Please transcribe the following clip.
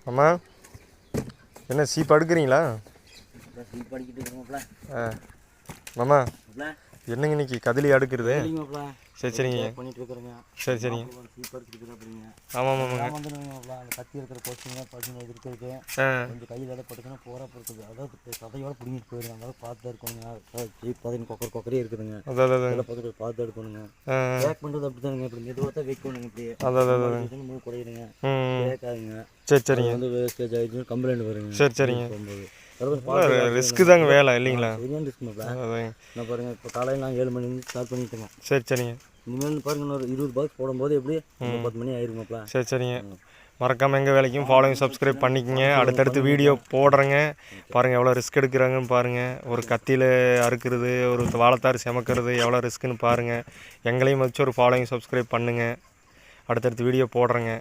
அம்மா என்ன cheap அடுக்குறீங்களா? Cheap அடிக்கிட்டு இருக்கோம்ல. மாமா என்னங்க இன்னைக்கு கதிலி அடுக்குறது? சரி சரிங்க. பண்ணிட்டு இருக்கிறேங்க. சரி சரிங்க. சீப் அடிக்கிட்டு அப்படிங்க. ஆமாம் ஆமாங்க. அந்த கத்தி இருக்கிற பசுங்க இருக்கிறதுக்கு கொஞ்சம் கையில் எடை போட்டுக்கணும் போகிற பொறுத்தது. அதாவது சதையோட பிடிங்கிட்டு போயிடுங்க. அதாவது பார்த்து இருக்கணுங்க. சீப் பார்த்தீங்கன்னா கொக்கரே இருக்குதுங்க. அதெல்லாம் பார்த்து எடுக்கணுங்க. பேக் பண்ணுறது அப்படி தானுங்க. இப்படி மெதுவாக தான் வைக்கணுங்க. இப்படி மூணு குறையுதுங்க. பேக்காகுங்க. சரி சரிங்க. வந்து வேஸ்டேஜ் ஆகிடுச்சு கம்ப்ளைண்ட் வருங்க. சரி சரிங்க. ரிஸ்க்கு தாங்க வேலை இல்லைங்களா? சரியான ரிஸ்க் நான் பாருங்க. இப்போ காலையில் நான் 7 மணிலேருந்து ஸ்டார்ட் பண்ணிட்டேங்க. சரி சரிங்க. இனிமேல் பாருங்க இன்னொரு 20 பாக்ஸ் போடும்போது எப்படி 10 மணி ஆயிருங்கப்பா. சரி சரிங்க. மறக்காமல் எங்கள் வேலைக்கும் ஃபாலோவிங் சப்ஸ்கிரைப் பண்ணிக்கங்க. அடுத்தடுத்து வீடியோ போடுறேங்க. பாருங்கள் எவ்வளோ ரிஸ்க் எடுக்கிறாங்கன்னு பாருங்கள். ஒரு கத்தியில் அறுக்கிறது, ஒரு வாழைத்தார் செமக்கிறது எவ்வளோ ரிஸ்க்குன்னு பாருங்கள். எங்களையும் வச்சு ஒரு ஃபாலோவிங் சப்ஸ்கிரைப் பண்ணுங்கள். அடுத்தடுத்து வீடியோ போடுறேங்க.